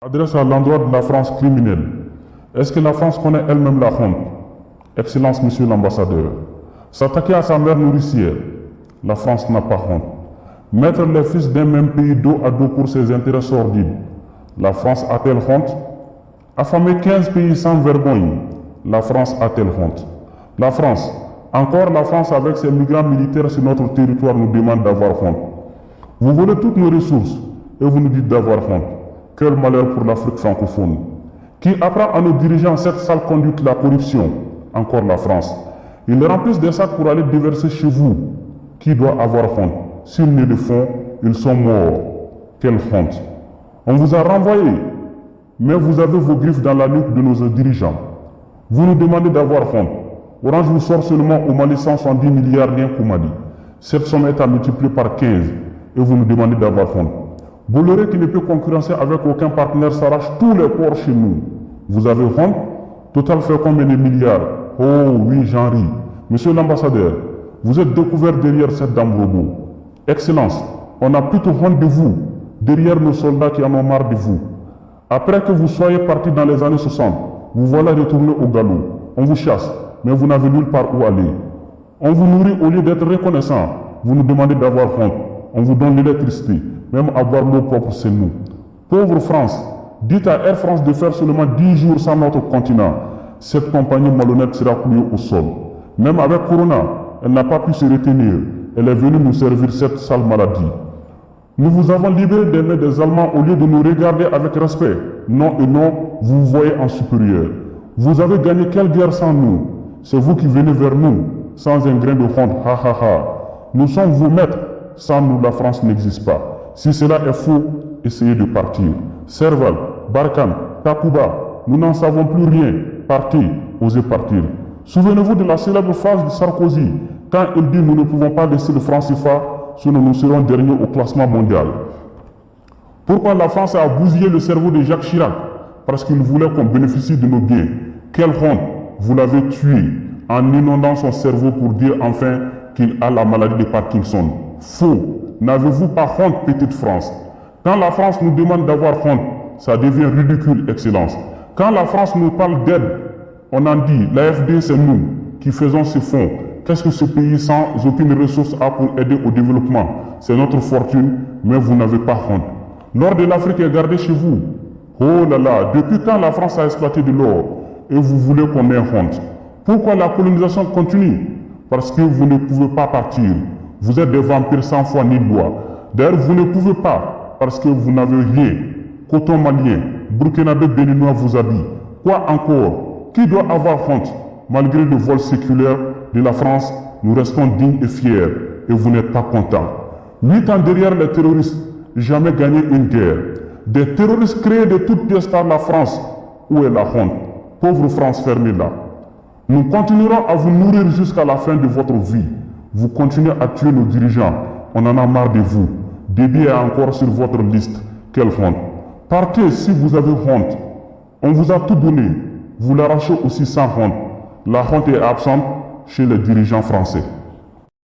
Adresse à l'endroit de la France criminelle. Est-ce que la France connaît elle-même la honte? Excellence, Monsieur l'ambassadeur. S'attaquer à sa mère nourricière, la France n'a pas honte. Mettre les fils d'un même pays dos à dos pour ses intérêts sordides, la France a-t-elle honte? Affamer 15 pays sans vergogne, la France a-t-elle honte? La France, encore la France avec ses migrants militaires sur notre territoire nous demande d'avoir honte. Vous volez toutes nos ressources et vous nous dites d'avoir honte. Quel malheur pour l'Afrique francophone. Qui apprend à nos dirigeants cette sale conduite, la corruption? Encore la France. Ils remplissent des sacs pour aller déverser chez vous. Qui doit avoir honte? S'ils ne le font, ils sont morts. Quelle honte. On vous a renvoyé, mais vous avez vos griffes dans la nuque de nos dirigeants. Vous nous demandez d'avoir honte. Orange vous sort seulement au Mali 170 milliards rien qu'au Mali. Cette somme est à multiplier par 15 et vous nous demandez d'avoir honte. Bolloré qui ne peut concurrencer avec aucun partenaire s'arrache tous les ports chez nous. Vous avez honte? Total fait combien de milliards? Oh oui, j'en ris. Monsieur l'ambassadeur, vous êtes découvert derrière cette dame robot. Excellence, on a plutôt honte de vous, derrière nos soldats qui en ont marre de vous. Après que vous soyez partis dans les années 60, vous voilà retourné au galop. On vous chasse, mais vous n'avez nulle part où aller. On vous nourrit au lieu d'être reconnaissant. Vous nous demandez d'avoir honte. On vous donne l'électricité. Même avoir l'eau propre, c'est nous. Pauvre France, dites à Air France de faire seulement 10 jours sans notre continent. Cette compagnie malhonnête sera coulée au sol. Même avec Corona, elle n'a pas pu se retenir. Elle est venue nous servir cette sale maladie. Nous vous avons libéré des mains des Allemands au lieu de nous regarder avec respect. Non et non, vous vous voyez en supérieur. Vous avez gagné quelle guerre sans nous? C'est vous qui venez vers nous, sans un grain de honte, ha ha ha. Nous sommes vos maîtres. Sans nous, la France n'existe pas. Si cela est faux, essayez de partir. Serval, Barkhane, Takuba, nous n'en savons plus rien. Partez, osez partir. Souvenez-vous de la célèbre phrase de Sarkozy, quand il dit nous ne pouvons pas laisser le franc CFA, sinon nous serons derniers au classement mondial. Pourquoi la France a bousillé le cerveau de Jacques Chirac? Parce qu'il voulait qu'on bénéficie de nos biens. Quelle honte, vous l'avez tué en inondant son cerveau pour dire enfin qu'il a la maladie de Parkinson. Faux. N'avez-vous pas honte, petite France? Quand la France nous demande d'avoir honte, ça devient ridicule, Excellence. Quand la France nous parle d'aide, on en dit, l'AFD c'est nous qui faisons ces fonds. Qu'est-ce que ce pays sans aucune ressource a pour aider au développement? C'est notre fortune, mais vous n'avez pas honte. L'or de l'Afrique est gardé chez vous. Oh là là, depuis quand la France a exploité de l'or et vous voulez qu'on ait honte? Pourquoi la colonisation continue? Parce que vous ne pouvez pas partir. Vous êtes des vampires sans foi ni loi. D'ailleurs, vous ne pouvez pas parce que vous n'avez rien. Coton malien, burkinabé béninois vous habille. Quoi encore? Qui doit avoir honte? Malgré le vol séculaire de la France, nous restons dignes et fiers et vous n'êtes pas contents. 8 ans derrière les terroristes, jamais gagné une guerre. Des terroristes créés de toutes pièces par la France. Où est la honte? Pauvre France, fermez-la. Nous continuerons à vous nourrir jusqu'à la fin de votre vie. Vous continuez à tuer nos dirigeants. On en a marre de vous. Déby est encore sur votre liste. Quelle honte. Partez si vous avez honte. On vous a tout donné. Vous l'arrachez aussi sans honte. La honte est absente chez les dirigeants français.